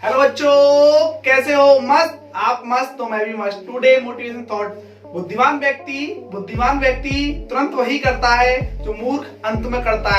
Hello बच्चों, कैसे हो? मस्त? आप मस्त तो मैं भी मस्त। Today motivation thought. बुद्धिमान व्यक्ति तुरंत वही करता है जो मूर्ख अंत में करता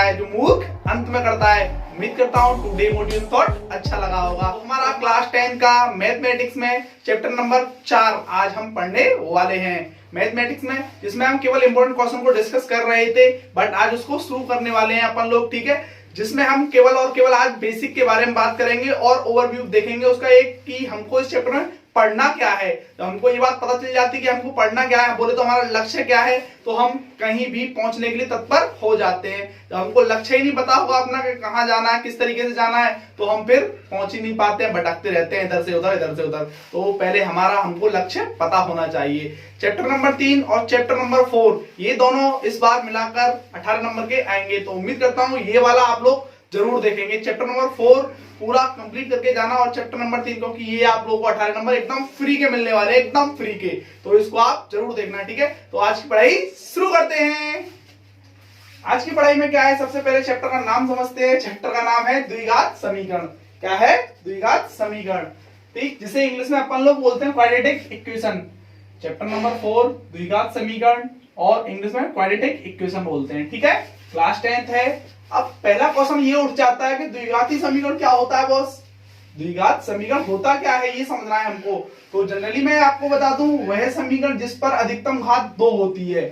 है। उम्मीद करता हूँ टुडे मोटिवेशन थॉट अच्छा लगा होगा। हमारा क्लास 10 का मैथमेटिक्स में चैप्टर नंबर 4 आज हम पढ़ने वाले हैं। मैथमेटिक्स में जिसमें हम केवल इंपॉर्टेंट क्वेश्चन को डिस्कस कर रहे थे, बट आज उसको शुरू करने वाले हैं अपन लोग। ठीक है, जिसमें हम केवल और केवल आज बेसिक के बारे में बात करेंगे और ओवरव्यू देखेंगे उसका एक कि हमको इस चैप्टर में पढ़ना क्या है। जब हमको ये बात पता चल जाती है कि हमको पढ़ना क्या है, बोले तो हमारा लक्ष्य क्या है, तो हम कहीं भी पहुंचने के लिए तत्पर हो जाते हैं। जब हमको लक्ष्य ही नहीं पता होगा अपना कि कहाँ जाना है, किस तरीके से जाना है, तो हम फिर पहुंच ही नहीं पाते हैं, भटकते रहते हैं इधर से उधर। तो पहले हमको लक्ष्य पता होना चाहिए। चैप्टर नंबर 3 और चैप्टर नंबर 4 ये दोनों इस बार मिलाकर 18 नंबर के आएंगे। तो उम्मीद करता हूँ ये वाला आप लोग जरूर देखेंगे। चैप्टर नंबर 4 पूरा कंप्लीट करके जाना और चैप्टर नंबर 3 क्योंकि ये आप लोगों को 18 नंबर एकदम फ्री के मिलने वाले, एकदम फ्री के, तो इसको आप जरूर देखना। ठीक है, तो आज की पढ़ाई शुरू करते हैं। आज की पढ़ाई में क्या है, सबसे पहले चैप्टर का नाम समझते हैं। चैप्टर का नाम है द्विघात समीकरण। क्या है? द्विघात समीकरण। ठीक, जिसे इंग्लिश में अपन लोग बोलते हैं क्वाड्रेटिक इक्वेशन। चैप्टर नंबर 4 द्विघात समीकरण और इंग्लिश में क्वाड्रेटिक इक्वेशन बोलते हैं। ठीक है, क्लास 10th है। अब पहला क्वेश्चन ये उठ जाता है कि द्विघाती समीकरण क्या होता है बॉस? द्विघात समीकरण होता क्या है ये समझना है हमको। तो जनरली मैं आपको बता दूं, वह समीकरण जिस पर अधिकतम घात 2 होती है,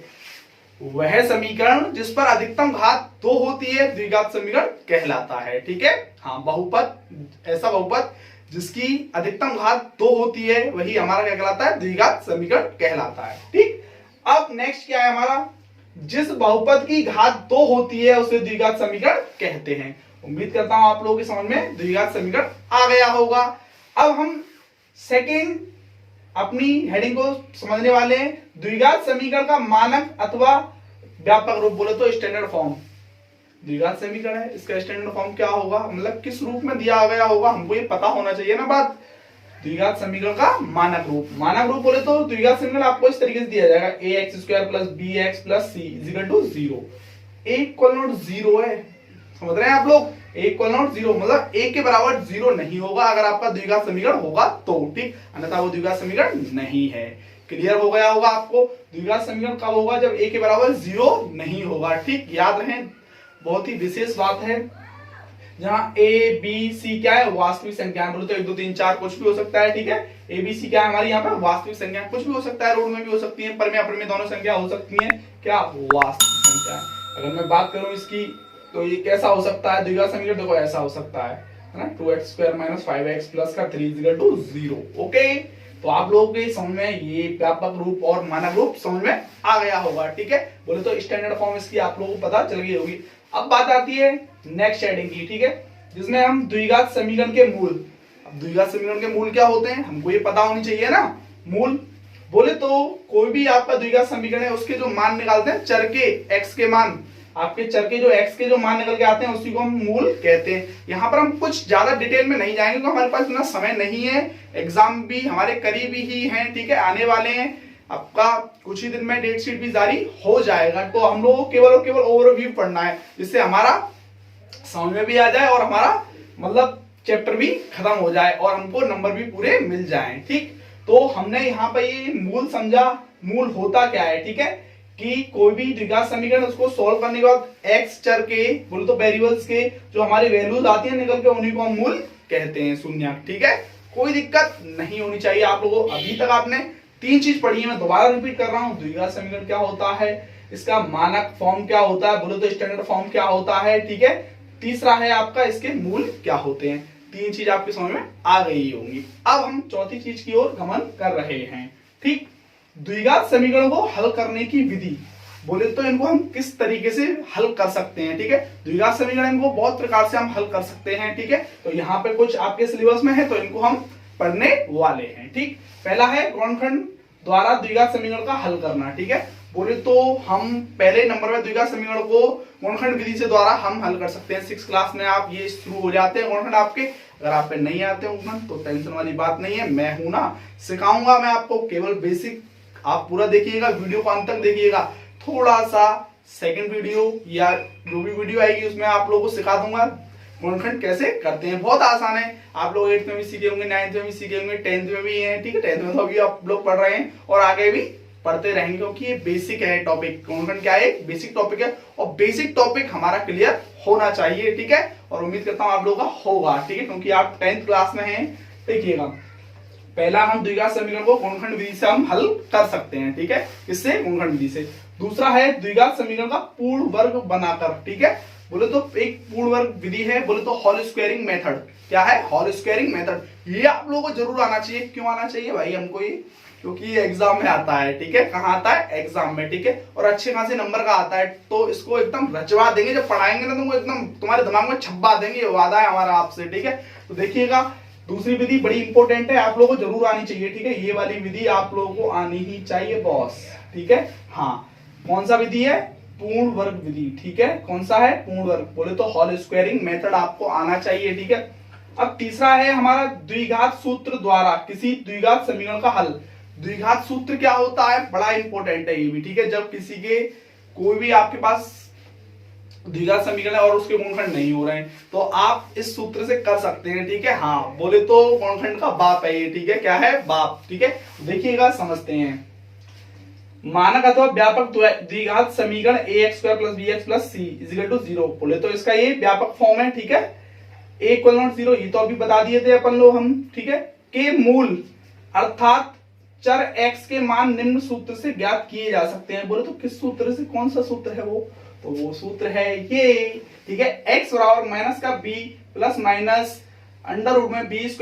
वह समीकरण जिस पर अधिकतम घात 2 होती है द्विघात समीकरण कहलाता है। ठीक है, हाँ, बहुपद, ऐसा बहुपद जिसकी अधिकतम घात 2 होती है वही हमारा क्या कहलाता है? द्विघात समीकरण कहलाता है। ठीक, अब नेक्स्ट क्या है हमारा? जिस बहुपद की घात 2 होती है उसे द्विघात समीकरण कहते हैं। उम्मीद करता हूं आप लोगों की समझ में द्विघात समीकरण आ गया होगा। अब हम सेकेंड अपनी हेडिंग को समझने वाले हैं। द्विघात समीकरण का मानक अथवा व्यापक रूप, बोले तो स्टैंडर्ड फॉर्म। द्विघात समीकरण है, इसका स्टैंडर्ड फॉर्म क्या होगा, मतलब किस रूप में दिया गया होगा, हमको ये पता होना चाहिए ना बात। द्विघात समीकरण का मानक रूप बोले तो द्विघात समीकरण आपको इस तरीके से दिया जाएगा, ax² + bx + c = 0। a=0 है, समझ रहे हैं आप लोग? a=0 मतलब a के बराबर 0 नहीं होगा अगर आपका द्विघात समीकरण होगा तो। ठीक, अन्यथा वो द्विघात समीकरण नहीं है। क्लियर हो गया होगा आपको? द्विघात समीकरण कब होगा? जब a के बराबर 0 नहीं होगा। ठीक, याद रहे, बहुत ही विशेष बात है। जहां a b c क्या है? वास्तविक संख्या। बोले तो 1 2 3 4 कुछ भी हो सकता है। ठीक है, a b c क्या है हमारी यहाँ पे? वास्तविक संख्या। कुछ भी हो सकता है, रोड में भी हो सकती है, पर में अपर में दोनों संख्या हो सकती है। क्या? वास्तविक संख्या है। अगर मैं बात करूं इसकी तो ये कैसा हो सकता है द्विघात समीकरण? देखो ऐसा हो सकता है ना, 2x² - 5x + 3 = 0। ओके, तो आप लोगों के समझ में ये व्यापक रूप और मानक रूप समझ में आ गया होगा। ठीक है, बोले तो स्टैंडर्ड फॉर्म इसकी आप लोगों को पता चल गई होगी। अब बात आती है नेक्स्ट हेडिंग की। ठीक है, जिसमें हम द्विघात समीकरण के मूल। अब द्विघात समीकरण के मूल क्या होते हैं हमको ये पता होनी चाहिए ना। मूल बोले तो कोई भी आपका द्विघात समीकरण है उसके जो मान निकालते हैं, चर के x के मान, आपके चर के जो x के जो मान निकल के आते हैं उसी को हम मूल कहते हैं। यहाँ पर हम कुछ ज्यादा डिटेल में नहीं जाएंगे क्योंकि हमारे पास इतना समय नहीं है। एग्जाम भी हमारे करीब ही हैं, ठीक है, आने वाले हैं। आपका कुछ ही दिन में डेट शीट भी जारी हो जाएगा, तो हम लोगों को केवल और केवल ओवरव्यू पढ़ना है, जिससे हमारा समझ में भी आ जाए और हमारा मतलब चैप्टर भी खत्म हो जाए और हमको नंबर भी पूरे मिल जाएं। ठीक, तो हमने यहाँ पे ये मूल समझा। मूल होता क्या है? ठीक है, कि कोई भी द्विघात समीकरण उसको सॉल्व करने के बाद x चर के, बोले तो वेरिएबल्स के जो हमारी वैल्यूज आती है निकल के, उन्हीं को हम मूल कहते हैं, शून्य। ठीक है, कोई दिक्कत नहीं होनी चाहिए आप लोगों। अभी तक आपने 3 चीज पढ़ी है, मैं दोबारा रिपीट कर रहा हूँ। द्विघात समीकरण क्या होता है, इसका मानक फॉर्म क्या होता है, बोले तो स्टैंडर्ड फॉर्म क्या होता है। ठीक है, तीसरा है आपका इसके मूल क्या होते हैं। 3 चीज आपके समझ में आ गई होंगी। अब हम चौथी चीज की ओर गमन कर रहे हैं। ठीक, द्विघात समीकरणों को हल करने की विधि, बोले तो इनको हम किस तरीके से हल कर सकते हैं। ठीक है, द्विघात समीकरण को बहुत प्रकार से हम हल कर सकते हैं। ठीक है, तो यहाँ पे कुछ आपके सिलेबस में है तो इनको हम पढ़ने वाले हैं। ठीक, पहला है गुणनखंड द्वारा द्विघात समीकरण का हल करना। ठीक है, बोले तो हम पहले नंबर में द्विघात समीकरण को गुणनखंड विधि से द्वारा हम हल कर सकते हैं। 6th क्लास में आप ये शुरू हो जाते हैं गुणनखंड आपके। अगर आप पे नहीं आते गुणनखंड तो टेंशन वाली बात नहीं है, मैं हूं ना, सिखाऊंगा मैं आपको। केवल बेसिक आप पूरा देखिएगा, वीडियो को अंत तक देखिएगा। थोड़ा सा सेकंड वीडियो या जो भी वीडियो आएगी उसमें आप लोगों को सिखा दूंगा गुणनखंड कैसे करते हैं, बहुत आसान है। आप लोग 8th में भी सीखे होंगे, 9th में भी सीखे होंगे, 10th में भी है, ठीक है। 10th में तो अभी आप लोग पढ़ रहे हैं और आगे भी पढ़ते रहेंगे, क्योंकि ये बेसिक है टॉपिक। गुणनखंड क्या है, एक बेसिक टॉपिक है और बेसिक टॉपिक हमारा क्लियर होना चाहिए, ठीक है। और उम्मीद करता हूं आप लोगों का होगा, ठीक है, क्योंकि आप 10th क्लास में हैं। देखिएगा, पहला हम द्विघात समीकरण को गुणनखंड विधि से हम हल कर सकते हैं, ठीक है, इससे गुणनखंड विधि से। दूसरा है द्विघात समीकरण का पूर्ण वर्ग बनाकर, ठीक है। बोले तो एक पूर्ण वर्ग विधि है, बोले तो होल स्क्वायरिंग मेथड। क्या है, होल स्क्वायरिंग मेथड। ये आप लोगों को जरूर आना चाहिए। क्यों आना चाहिए भाई हमको ये, क्योंकि ये एग्जाम में आता है, ठीक है। कहाँ आता है, एग्जाम में, ठीक है, और अच्छे खासे नंबर का आता है। तो इसको एकदम रचवा देंगे, जब पढ़ाएंगे ना तुमको एकदम तुम्हारे दिमाग में छप्पा देंगे, ये वादा है हमारा आपसे, ठीक है। तो देखिएगा, दूसरी विधि बड़ी इंपॉर्टेंट है, आप लोगों को जरूर आनी चाहिए, ठीक है। ये वाली विधि आप लोगों को आनी ही चाहिए बॉस, ठीक है। हाँ, कौन सा विधि है, पूर्ण वर्ग विधि, ठीक है। कौन सा है, पूर्ण वर्ग, बोले तो होल स्क्वायरिंग मेथड आपको आना चाहिए, ठीक है। अब तीसरा है हमारा द्विघात सूत्र द्वारा किसी द्विघात समीकरण का हल। द्विघात सूत्र क्या होता है, बड़ा इंपॉर्टेंट है ये भी, ठीक है। जब किसी के कोई भी आपके पास द्विघात समीकरण है और उसके गुणनखंड नहीं हो रहे हैं, तो आप इस सूत्र से कर सकते हैं, ठीक है। हाँ, बोले तो गुणनखंड का बाप है ये, ठीक है। क्या है, बाप, ठीक है। देखिएगा, समझते हैं। मानक अथवा व्यापक द्विघात समीकरण ax² + bx + c = 0। बोले तो इसका ये व्यापक फॉर्म है, ठीक है। a = 0, ये तो अभी बता दिए थे अपन लोग हम, ठीक है। के मूल अर्थात चर x के मान निम्न सूत्र से ज्ञात किए जा सकते हैं। बोले तो किस सूत्र से, कौन सा सूत्र है वो, तो वो सूत्र है ये, ठीक है। x बराबर माइनस का b plus minus under root में b² -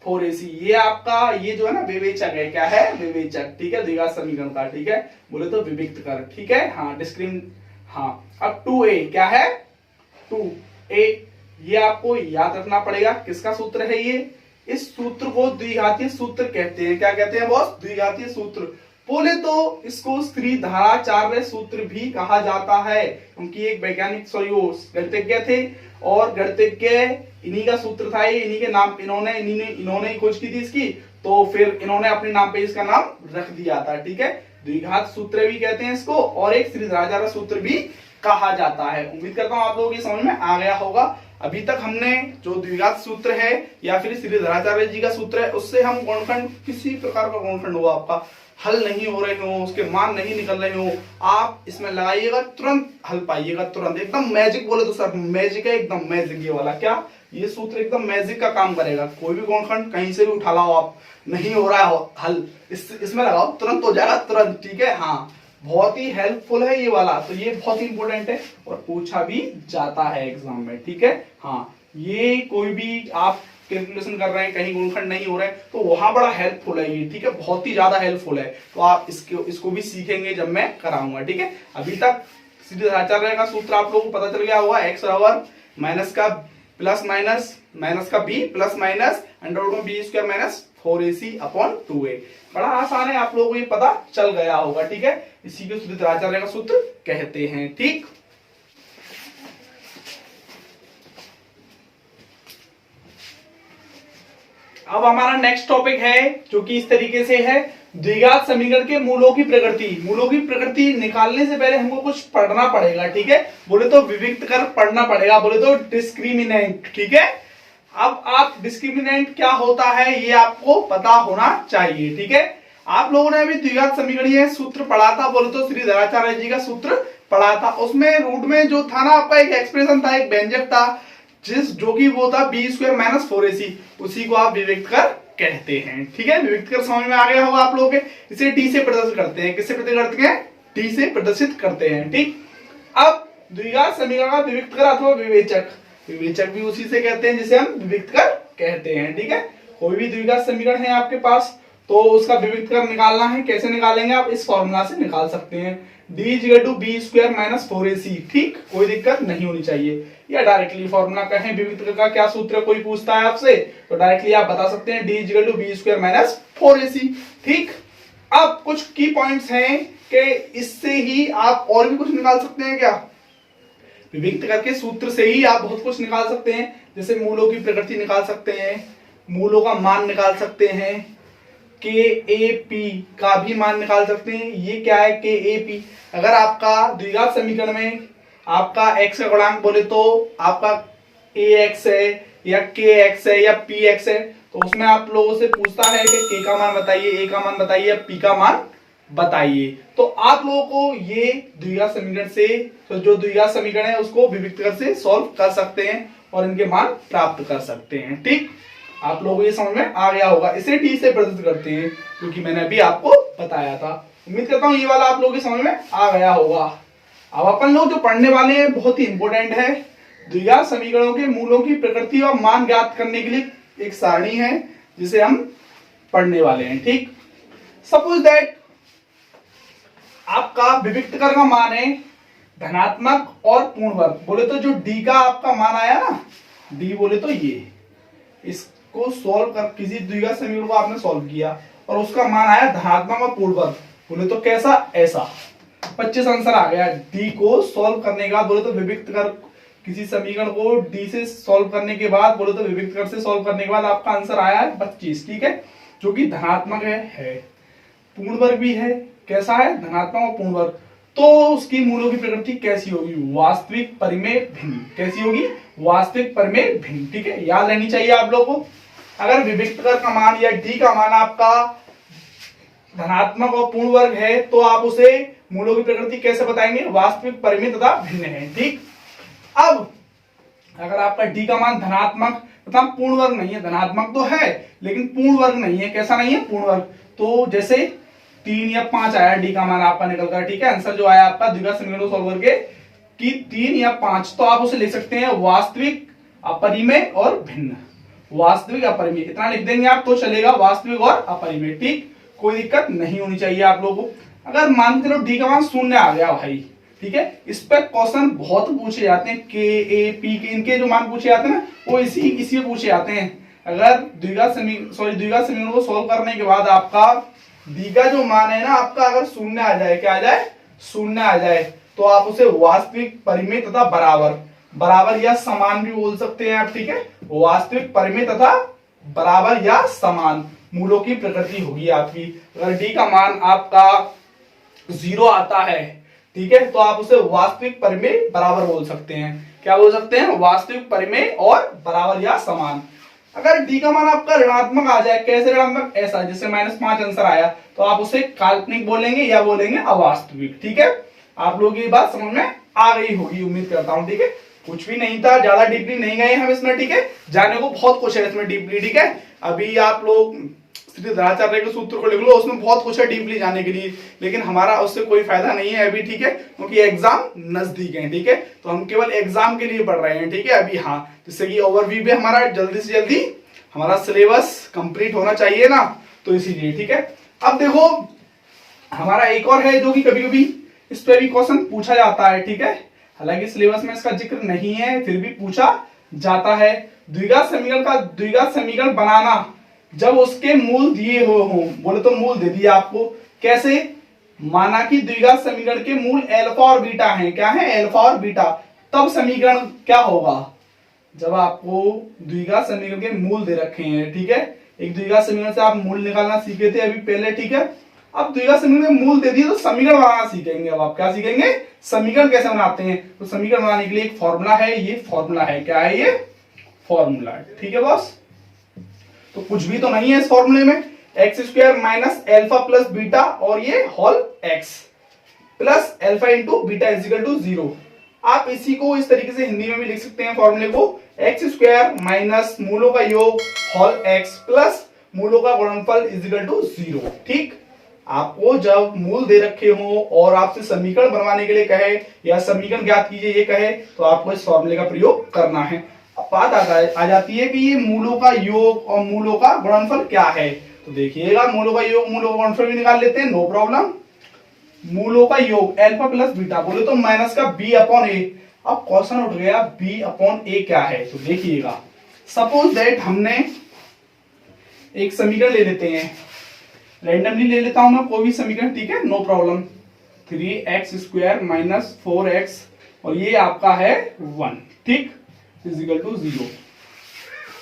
4ac। ये आपका ये जो है ना विवेचक है, क्या है, विवेचक, ठीक है, द्विघात समीकरण का, ठीक है। बोले तो विविक्त कर, ठीक है। हाँ, डिस्क्रिम, हाँ। अब 2a क्या है, 2a, ये आपको याद रखना पड़ेगा, किसका सूत्र है ये। इस सूत्र को द्विघातीय सूत्र कहते हैं। क्या कहते हैं बॉस, द्विघातीय सूत्र। बोले तो इसको श्रीधराचार्य सूत्र भी कहा जाता है, क्योंकि एक वैज्ञानिक गणितज्ञ थे और गणितज्ञ इन्हीं का सूत्र था, ये इन्हीं के नाम, इन्होंने ही खोज की थी इसकी, तो फिर इन्होंने अपने नाम पे इसका नाम रख दिया था, ठीक है। द्विघात सूत्र भी कहते हैं इसको, और एक श्रीधराचार्य सूत्र भी कहा जाता है। उम्मीद करता हूं आप लोगों की समझ में आ गया होगा। अभी तक हमने जो द्विघात सूत्र है या फिर श्रीधराचार्य जी का सूत्र है, उससे हम गुणनखंड, किसी प्रकार का गुणनखंड हुआ आपका हल नहीं हो रहे हो, उसके मान नहीं निकल रहे हो, आप इसमें लगाइएगा, तुरंत हल पाइएगा, तुरंत। एकदम मैजिक, बोले तो सर मैजिक है, एकदम मैजिक ये वाला। क्या, ये सूत्र एकदम मैजिक का काम करेगा। कोई भी गुणनखंड कहीं से भी उठा लाओ आप, नहीं हो रहा है हल, इसमें लगाओ, तुरंत हो जाएगा, तुरंत, ठीक है। हाँ, बहुत ही हेल्पफुल है ये वाला, तो ये बहुत ही इंपॉर्टेंट है और पूछा भी जाता है एग्जाम में, ठीक है। हाँ, ये कोई भी आप कैलकुलेशन कर रहे हैं, कहीं गुणनखंड नहीं हो रहे हैं, तो वहां बड़ा हेल्पफुल है ये, ठीक है, बहुत ही ज्यादा हेल्पफुल है। तो आप इसको भी सीखेंगे जब मैं कराऊंगा, ठीक है। अभी तक श्रीधराचार्य का सूत्र आप लोगों को पता चल गया होगा, x बराबर माइनस का प्लस माइनस का b plus minus under root में b² - 4ac/2a। बड़ा आसान है, आप लोगों को ये पता चल गया होगा, ठीक है। इसी को श्रीधराचार्य का सूत्र कहते हैं, ठीक। अब हमारा नेक्स्ट टॉपिक है जो कि इस तरीके से है, द्विघात समीकरण के मूलों की प्रकृति। मूलों की प्रकृति निकालने से पहले हमको कुछ पढ़ना पड़ेगा, ठीक है। बोले तो विविक्त कर पढ़ना पड़ेगा, बोले तो डिस्क्रिमिनेंट, ठीक है। अब आप डिस्क्रिमिनेंट क्या होता है ये आपको पता होना चाहिए, ठीक है। आप लोगों ने अभी द्विघात समीकरणीय सूत्र पढ़ा था, बोले तो श्रीधराचार्य जी का सूत्र पढ़ा था। उसमें रूट में जो था ना आपका एक एक्सप्रेशन था, एक व्यंजक था, जो कि वो था b² - 4ac, उसी को आप विविक्त कर कहते हैं, ठीक है। विविक्त कर समझ में आ गया होगा आप लोगों के। इसे डी से प्रदर्शित करते हैं, किससे प्रदर्शित करते हैं, डी से प्रदर्शित करते हैं, ठीक। अब द्विघात समीकरण का विविक्त कर अथवा विवेचक, विवेचक भी उसी से कहते हैं जिसे हम विविक्त कर कहते हैं, ठीक है। कोई भी द्विघात समीकरण है आपके पास, तो उसका विविक्त कर निकालना है। कैसे निकालेंगे आप, इस फॉर्मूला से निकाल सकते हैं, d = b² - 4ac, ठीक, कोई दिक्कत नहीं होनी चाहिए। या डायरेक्टली फॉर्मूला कहें विविक्त कर का क्या सूत्र, कोई पूछता है आपसे तो डायरेक्टली आप बता सकते हैं, d = b² - 4ac, ठीक। अब कुछ की पॉइंट्स हैं कि इससे ही आप और भी कुछ निकाल सकते हैं। क्या, विविक्त करके सूत्र से ही आप बहुत कुछ निकाल सकते हैं, जैसे मूलों की प्रकृति निकाल सकते हैं, मूलों का मान निकाल सकते हैं, KAP का भी मान निकाल सकते हैं। ये क्या है KAP, अगर आपका द्विघात समीकरण में आपका x का गुणांक बोले तो आपका ax है या kx है या px है, तो उसमें आप लोगों से पूछता है कि k का मान बताइए, a का मान बताइए या p का मान बताइए, तो आप लोगों को ये द्विघात समीकरण से, तो जो द्विघात समीकरण है उसको विविक्त कर से सॉल्व कर सकते हैं और इनके मान प्राप्त कर सकते हैं। ठीक, आप लोगों को ये समझ में आ गया होगा। इसे टी से प्रदर्शित करते हैं क्योंकि मैंने अभी आपको बताया था। उम्मीद करता हूँ ये वाला आप लोगों की समझ में आ गया होगा। अब अपन लोग जो पढ़ने वाले हैं बहुत ही इंपॉर्टेंट है, द्विघात समीकरणों के मूलों की प्रकृति और मान ज्ञात करने के लिए एक सारणी है जिसे हम पढ़ने वाले हैं। ठीक, सपोज दैट आपका विविक्त कर का मान है धनात्मक और पूर्ण वर्ग, बोले तो जो डी का आपका मान आया ना, डी बोले तो ये, इसको सॉल्व कर किसी द्विघात समीकरण को आपने सॉल्व किया और उसका मान आया धनात्मक और पूर्ण वर्ग, बोले तो कैसा, ऐसा 25 आंसर आ गया। डी को सॉल्व करने के बाद बोले तो विविक्त कर किसी समीकरण को डी से सॉल्व करने के बाद बोले तो विविक्त कर से सॉल्व करने के बाद आपका आंसर आया है 25। ठीक है, जो कि धनात्मक है पूर्ण वर्ग भी है, कैसा है, धनात्मक और पूर्ण वर्ग। तो उसकी मूलों की प्रकृति कैसी होगी, वास्तविक परिमेय भिन्न। कैसी होगी, वास्तविक परिमेय भिन्न। ठीक है, याद रहनी चाहिए आप लोगों को। अगर विविक्त कर का मान या डी का मान आपका धनात्मक और पूर्ण वर्ग है तो आप उसे मूलों की प्रकृति कैसे बताएंगे, वास्तविक परिमेय तथा भिन्न है। ठीक, अब अगर आपका डी का मान धनात्मक तथा पूर्ण वर्ग नहीं है, धनात्मक तो है लेकिन पूर्ण वर्ग नहीं है, कैसा नहीं है, पूर्ण वर्ग, तो जैसे 3 या 5 आया डी का मान आपका निकल कर। ठीक है, आंसर जो आया आपका द्विघात समीकरण को सॉल्व करके कि 3 या 5, तो आप उसे लिख सकते हैं वास्तविक, अपरिमेय और भिन्न। वास्तविक, अपरिमेय इतना लिख देंगे आप तो चलेगा, वास्तविक और अपरिमेय। ठीक, कोई दिक्कत नहीं होनी चाहिए आप लोगों को। अगर मान के चलो डी का मान 0 आ गया भाई, ठीक है, इस पर क्वेश्चन बहुत पूछे जाते हैं, के ए पी के इनके जो मान पूछे जाते हैं ना वो इसी में पूछे जाते हैं। अगर द्विघात समीकरण को सॉल्व करने के बाद आपका डी का जो मान है ना आपका अगर 0 आ जाए, क्या आ जाए, 0 आ जाए, तो आप उसे वास्तविक, परिमेय तथा बराबर या समान भी बोल सकते हैं आप। ठीक है, वास्तविक, परिमेय तथा बराबर या समान मूलों की प्रकृति होगी आपकी। अगर डी का मान आपका 0 आता है, ठीक है, तो आप उसे वास्तविक, परिमेय, बराबर बोल सकते हैं। क्या बोल सकते हैं, वास्तविक, परिमेय और बराबर या समान। अगर डी का मान आपका ऋणात्मक आ जाए, कैसे ऋणात्मक, ऐसा जैसे -5 आंसर आया, तो आप उसे काल्पनिक बोलेंगे या बोलेंगे अवास्तविक। ठीक है, आप लोगों की बात समझ में आ गई होगी उम्मीद करता हूं। ठीक है, कुछ भी नहीं था, ज्यादा डीपली नहीं गए हम इसमें। ठीक है, जाने को बहुत कुछ है इसमें डीपली। ठीक है, अभी आप लोग धराचार्य के सूत्र को लिख लो, उसमें बहुत कुछ है डीपली जाने के लिए, लेकिन हमारा उससे कोई फायदा नहीं है अभी। ठीक है, क्योंकि एग्जाम नजदीक है। ठीक है, तो हम केवल एग्जाम के लिए पढ़ रहे हैं। ठीक है, अभी हाँ, जिससे कि ओवरव्यू पे हमारा जल्दी से जल्दी हमारा सिलेबस कंप्लीट होना चाहिए ना, तो इसीलिए। ठीक है, अब देखो हमारा एक और है जो कि कभी कभी इस पर भी क्वेश्चन पूछा जाता है। ठीक है, हालांकि सिलेबस में इसका जिक्र नहीं है फिर भी पूछा जाता है। द्विघात समीकरण बनाना जब उसके मूल दिए हो, बोले तो मूल दे दिया आपको, कैसे, माना कि द्विघात समीकरण के मूल अल्फा और बीटा हैं। क्या है, अल्फा और बीटा, तब समीकरण क्या होगा, जब आपको द्विघात समीकरण के मूल दे रखे हैं। ठीक है, एक द्विघात समीकरण से आप मूल निकालना सीखे थे अभी पहले। ठीक है, अब द्विघात समीकरण के मूल दे दिए तो समीकरण बनाना सीखेंगे। अब आप क्या सीखेंगे, समीकरण कैसे बनाते हैं। तो समीकरण बनाने के लिए एक फॉर्मूला है, ये फॉर्मूला है, क्या है, ये फॉर्मूला है। ठीक है बॉस, तो कुछ भी तो नहीं है इस फॉर्मूले में, x² minus alpha plus beta और ये whole x plus alpha into beta is equal to 0। आप इसी को इस तरीके से हिंदी में भी लिख सकते हैं फॉर्मूले को, x² माइनस मूलों का योग होल x प्लस मूलों का गुणनफल इजिकल टू 0। ठीक, आपको जब मूल दे रखे हो और आपसे समीकरण बनवाने के लिए कहे या समीकरण ज्ञात कीजिए ये कहे, तो आपको इस फॉर्मूले का प्रयोग करना है। बात आ जाती है कि ये मूलों का योग और मूलों का गुणनफल क्या है। तो देखिएगा, मूलों का योग, मूलों का गुणनफल भी निकाल लेते हैं, नो प्रॉब्लम। मूलों का योग अल्फा प्लस बीटा, बोले तो माइनस का b/a। अब क्वेश्चन उठ गया b/a क्या है, तो देखिएगा, सपोज दैट हमने एक समीकरण ले लेते हैं, रैंडमली ले लेता हूं मैं कोई भी समीकरण। ठीक है, no problem. 3x² minus 4x और ये आपका है 1। ठीक, इजिकल टू 0।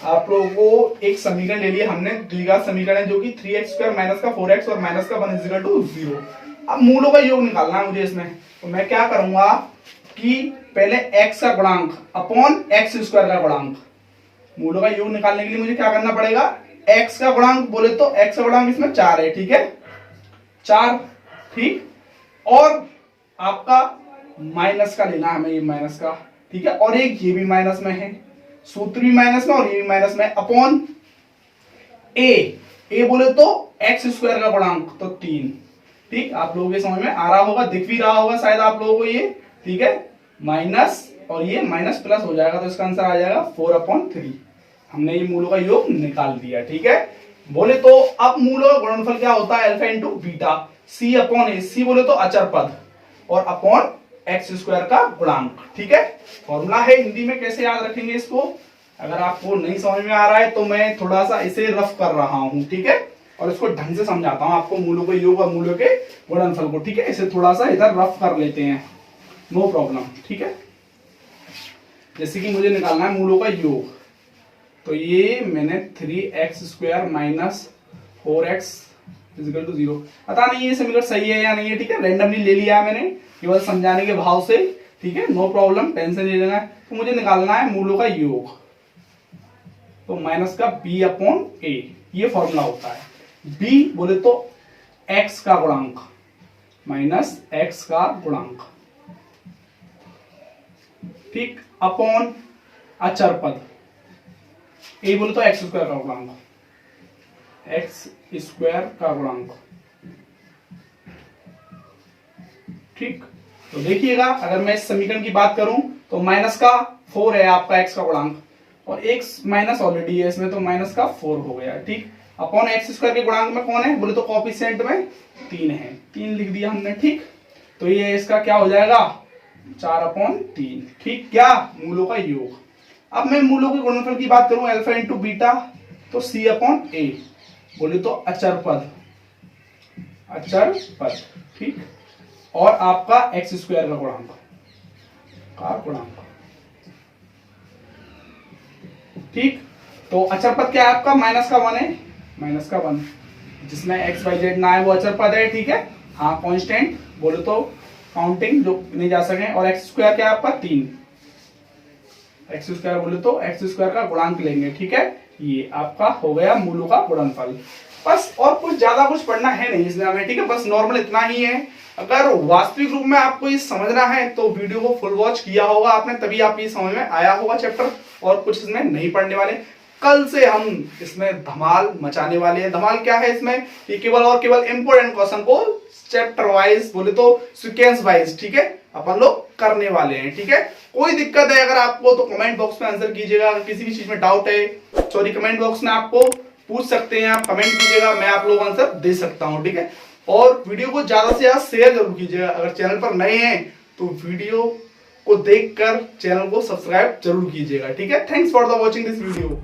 आप लोगों को एक समीकरण ले लिया हमने, द्विघात समीकरण है जो कि 3x² माइनस का 4x और माइनस का 1 इजिकल टू 0। अब मूलों का योग निकालना है मुझे इसमें, तो मैं क्या करूंगा कि पहले x का गुणांक अपॉन x स्क्वायर का गुणांक, मूलों का योग निकालने के लिए मुझे क्या करना पड़ेगा, x का गुणांक बोले तो x का गुणांक इसमें 4 है, ठीक है 4, ठीक। और आपका माइनस का लेना है हमें, ये माइनस का, ठीक है। और एक ये भी माइनस में है, सूत्र भी माइनस में और ये भी माइनस में, अपॉन ए बोले तो एक्स स्क्वायर का गुणांक तो 3, ठीक। आप लोगों के समझ में आ रहा होगा, दिख भी रहा होगा शायद आप लोगों को ये, ठीक है। माइनस और ये माइनस प्लस हो जाएगा तो इसका आंसर आ जाएगा 4/3। हमने ये मूलों का योग निकाल दिया, ठीक है। बोले तो अब मूलों का गुणनफल क्या होता है, अल्फा इंटू बीटा, सी अपॉन ए, सी बोले तो अचर पद और अपॉन एक्स स्क्वायर का गुणांक, ठीक है। फॉर्मूला है, हिंदी में कैसे याद रखेंगे इसको, अगर आपको नहीं समझ में आ रहा है तो मैं थोड़ा सा इसे रफ कर रहा हूं, ठीक है। और इसको ढंग से समझाता हूं आपको, मूलों के योग और मूलों के गुणनफल को, ठीक है। इसे थोड़ा सा इधर रफ कर लेते हैं, नो प्रॉब्लम, ठीक है। जैसे कि मुझे निकालना है मूलों का योग, तो ये मैंने 3x square minus 4x equal to 0, पता नहीं ये समीकरण सही है या नहीं है, ठीक है। रैंडमली ले लिया है मैंने केवल समझाने के भाव से, ठीक है, नो प्रॉब्लम, टेंशन नहीं लेना है। तो मुझे निकालना है मूलों का योग, तो माइनस का b अपॉन a, ये फॉर्मूला होता है। b बोले तो x का गुणांक माइनस x का गुणांक, ठीक, अपॉन अचर पद, a बोले तो x स्क्वायर का गुणांक, x स्क्वायर का गुणांक, ठीक। तो देखिएगा अगर मैं इस समीकरण की बात करूं तो माइनस का 4 है आपका x का गुणांक, और एक माइनस ऑलरेडी है इसमें तो माइनस का 4 हो गया, ठीक। अपॉन एक्स स्क्वायर के गुणांक में कौन है बोले तो कोएफिशिएंट में 3 है, 3 लिख दिया हमने, ठीक। तो ये इसका क्या हो जाएगा 4/3, ठीक, क्या मूलों का योग। अब मैं मूलों के गुणनफल की बात करूं अल्फा इंटू बीटा, तो c अपॉन a बोले तो अचर पद, ठीक, और आपका एक्स स्क्वायर का गुणांक, ठीक। तो अचर पद क्या है आपका, माइनस का 1 है, माइनस का 1 जिसमें एक्स वाई जेड ना है वो अचर पद है, ठीक है। हाँ कांस्टेंट बोले तो काउंटिंग जो नहीं जा सके, और एक्स स्क्वायर क्या है आपका 3, एक्स स्क्वायर बोले तो एक्स स्क्वायर का गुणांक लेंगे, ठीक है। ये आपका हो गया मूलों का गुणनफल, बस और कुछ ज्यादा कुछ पढ़ना है नहीं इसमें हमें, ठीक है, बस नॉर्मल इतना ही है। अगर वास्तविक रूप में आपको ये समझना है तो वीडियो को फुल वॉच किया होगा आपने, तभी आप ये समझ में आया होगा चैप्टर, और कुछ इसमें नहीं पढ़ने वाले। कल से हम इसमें धमाल मचाने वाले हैं। धमाल क्या है इसमें, ये केवल और केवल इंपोर्टेंट क्वेश्चन को चैप्टर वाइज बोले तो सीक्वेंस वाइज, ठीक है, अपन लोग करने वाले हैं, ठीक है। कोई दिक्कत है अगर आपको तो कमेंट बॉक्स में आंसर कीजिएगा, अगर किसी भी चीज में डाउट है सॉरी कमेंट बॉक्स में आपको पूछ सकते हैं, आप कमेंट कीजिएगा, मैं आप लोगों को आंसर दे सकता हूं, ठीक है। और वीडियो को ज्यादा से ज्यादा शेयर जरूर कीजिएगा, अगर चैनल पर नए हैं तो वीडियो को देखकर चैनल को सब्सक्राइब जरूर कीजिएगा, ठीक है। Thanks for the watching this video.